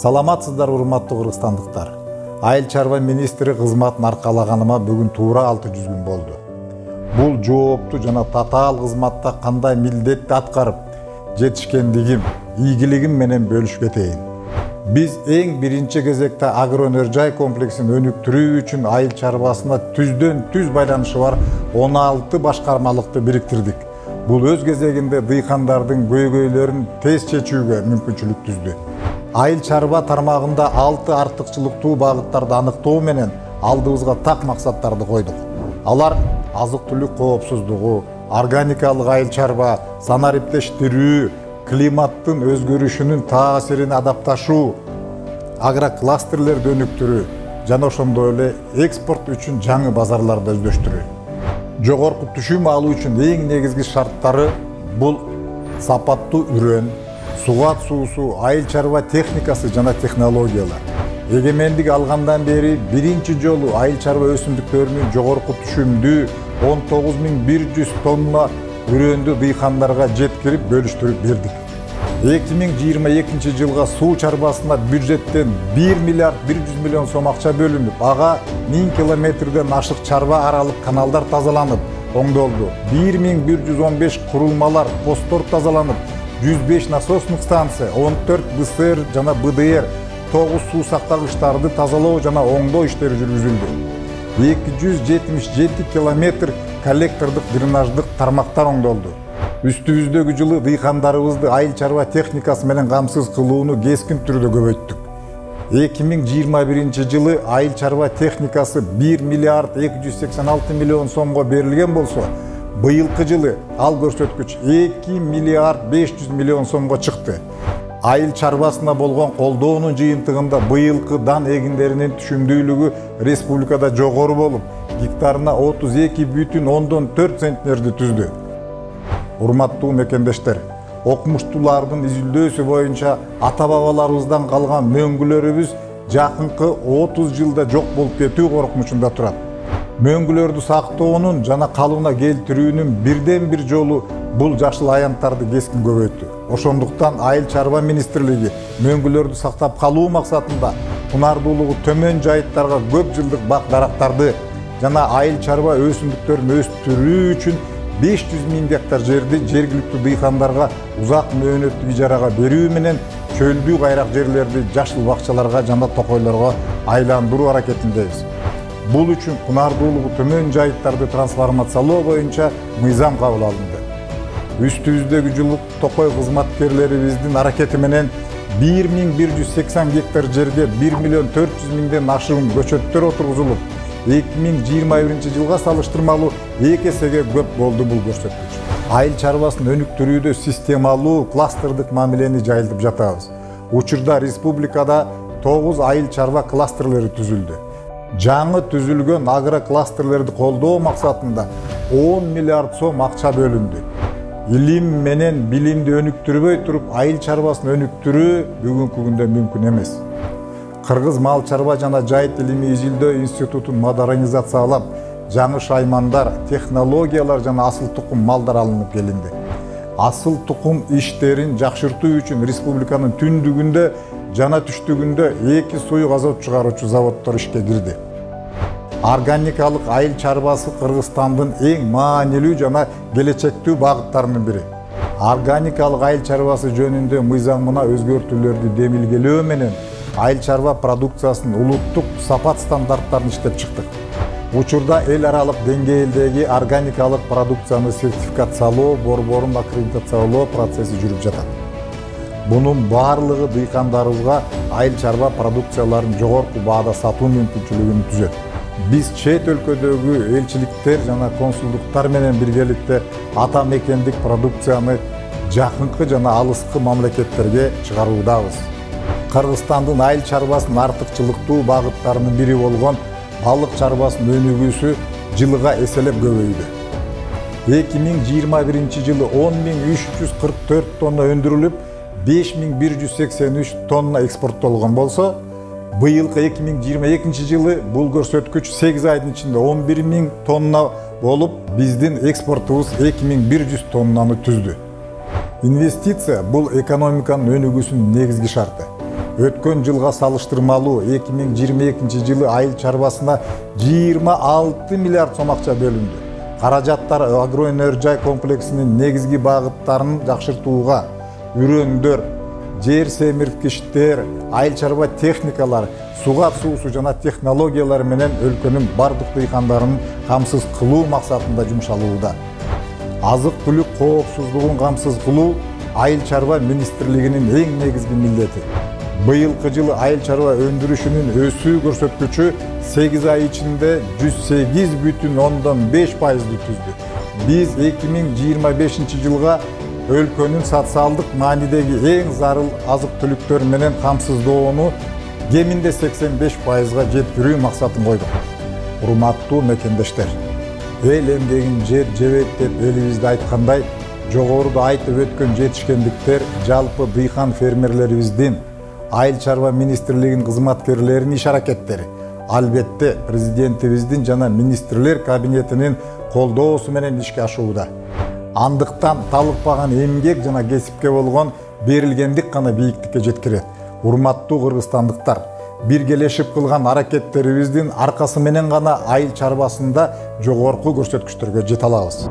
Саламатсыздар урматтуу кыргызстандыктар. Айыл чарба министри кызматын аркалаганыма бүгүн туура 600 күн болду. Бул жооптуу жана татаал кызматта кандай милдетти аткарып жетишкендигим, ийгилигим менен бөлүшүп кетейин. Биз эң биринчи кезекте агроөнөр комплексин өнүктүрүү үчүн айыл чарбасына түздөн түз байланышы бар 16 башкармалыкты бириктирдик. Бул өз кезегинде дыйкандардын көйгөйлөрүн тез чечүүгө мүмкүнчүлүк түздү. Айыл чарба тармагында 6 артыкчылыктуу багыттарды аныктоо менен алдыбызга так максаттарды койдук. Алар азык-түлүк коопсуздугу, органикалык айыл чарба, санариптештирүү, климаттын өзгөрүшүнүн таасирине адапташуу, агрокластерлерди өнүктүрүү жана ошондой эле экспорт үчүн жаңы базарларды өздөштүрүү. Жогорку түшүм алуу үчүн эң негизги шарттары бул сапаттуу үрөн, сугат суусу, айыл чарба техникасы жана технологиялар. Эгемендик алгандан бери биринчи жолу айыл чарба өсүмдүктөрүнүн жогорку түшүмдүү 19100 тонна үрөндү дыйкандарга жеткирип бөлүштүрүп бердик. 2022 жылга суу чарбасына бюджеттен 1 миллиард 100 миллион сом акча бөлүнүп, ага 1000 километрден ашык чарба аралык каналдар тазаланып, оңдолду. 1115 курулмалар, посттор тазаланып, 105 насостук станция, 14 БСР жана БДР, 9 суу сактагычтарды тазалоо жана оңдоо иштери жүргүзүлдү. 277 километр коллектордук дренаждык тармактар оңдолду. Үстүбүздөгү жылы дыйкандарыбызды айыл чарба техникасы менен камсыз кылууну кескин түрдө көбөйттүк. 2021 жылы айыл чарба техникасы 1 миллиард 286 миллион сомго берилген болсо, быйылкы жылы ал көрсөткүч 2 миллиард 500 миллион сомго чыкты. Айыл чарбасына болгон колдоонун жыйынтыгында быйылкы дан эгиндеринин түшүмдүүлүгү республикада жогору болуп, гектарына 32,4 центнерди түздү. Урматтуу мекендештер, окумуштуулардын изилдөөсү боюнча ата-бабаларыбыздан калган мөңгүлөрүбүз жакынкы 30 жылда жок болуп кетүү коркунучунда турат. Мөңгүлөрдү сактоонун жана калыбына келтирүүнүн бирден бир жолу бул жашыл аянттарды кескин көбөйттү. Ошондуктан айыл чарба министрлиги мөңгүлөрдү сактап калуу максатында кунардуулугу төмөн жайыттарга көп жылдык бак дарактарды жана айыл чарба өсүмдүктөрүн өстүрүү үчүн 500 000 гектар жерди жергиликтүү дыйкандарга узак мөөнөттүк ижарага берүү менен чөлдүү кайрак жерлерди жашыл бакчаларга жана токойлорго айландыруу аракетиндебиз. Бул үчүн кунардуулугу төмөн жайыттарды трансформациялоо боюнча мыйзам кабыл алынды. Үстүбүздөгү жылы токой кызматкерлерибиздин аракети менен 1180 гектар жерге 1 миллион 400 миңден ашуун көчөттөр отургузулуп, 2021 жылга салыштырмалуу 2 эсеге көп болду бул көрсөткүч. Айыл чарбасын өнүктүрүүдө системалуу кластердык мамилени жайылтып жатабыз. Учурда республикада 9 айыл чарба кластерлери түзүлдү. Жаңы түзүлгөн агрокластерлерди колдоо максатында 10 миллиард сом акча бөлүндү. Илим менен билимди өнүктүрбөй туруп, айыл чарбасын өнүктүрүү бүгүнкү күндө мүмкүн эмес. Кыргыз мал чарба жана жайыт илимий изилдөө институтун модернизациялап, жаңы шаймандар, технологиялар жана асыл тукум малдар алынып келинди. Асыл тукум иштерин жакшыртуу үчүн республиканын түндүгүндө жана түштүгүндө 2 суюк азот чыгаруучу заводдор ишке кирди. Органикалык айыл чарбасы Кыргызстандын эң маанилүү жана келечектүү багыттарынын бири. Органикалык айыл чарбасы жөнүндө мыйзамына өзгөртүүлөрдү демилгелөө менен айыл чарба продукциясынын улуттук сапат стандарттарын иштеп чыктык. Учурда эл аралык деңгээлдеги органикалык продукцияны сертификациялоо борборун аккредитациялоо процесси жүрүп жатат. Бунун баардыгы дыйкандарыбызга айыл чарба продукцияларын жогорку баада сатуу мүмкүнчүлүгүн түзөт. Биз чет өлкөдөгү элчиликтер жана консулдуктар менен биргеликте ата мекендик продукцияны жакынкы жана алыскы мамлекеттерге чыгаруудабыз. Кыргызстандын айыл чарбасынын артыкчылыктуу багыттарынын бири болгон балык чарбасынын өнүгүүсү жылыга эселеп көбөйдү. 2021 жылы 10.344 тонна өндүрүлүп, 5183 тонна экспорттолгон болсо, быйылкы 2022 жылы бул көрсөткүч 8 айдын ичинде 11.000 тонна болуп, биздин экспортубуз 2100 тоннаны түздү. Инвестиция бул экономиканын өнүгүүсүнүн негизги шарты. Өткөн жылга салыштырмалуу 2022 жылы айыл чарбасына 26 миллиард сом акча бөлүндү. Каражаттар агроөнөр-жай комплексинин негизги багыттарын жакшыртууга, үрөңдөр, жер семирткичтер, айыл чарба техникалар, суга суусу жана технологиялар менен өлкөнүн бардык дыйкандарын камсыз кылуу максатында жумшалууда. Азык-түлүк коопсуздугун камсыз кылуу айыл чарба министрлигинин эң негизги милдети. Быйылкы жылы айыл чарба өндүрүшүнүн өсүү көрсөткүчү 8 ай ичинде 108,5% түздү. Биз 2025 жылга өлкөнүн социалдык маанидеги эң зарыл азык-түлүктөр менен камсыздоону кеминде 85%га жеткирүү максатын койдук. Урматтуу мекендештер, эл эмгегин жер жебейт деп элибизде айткандай, жогоруда айтып өткөн жетишкендиктер жалпы дыйкан фермерлерибиздин, айыл чарба министрлигинин кызматкерлеринин иш-аракеттери албетте президентибиздин жана министрлер кабинетинин колдоосу менен ишке ашууда. Андыктан талыкпаган эмгек жана кесипке болгон берилгендик гана бийиктикке жеткирет. Урматтуу кыргызстандыктар, биргелешип кылган аракеттерибиздин аркасы менен гана айыл чарбасында жогорку көрсөткүчтөргө жете алабыз.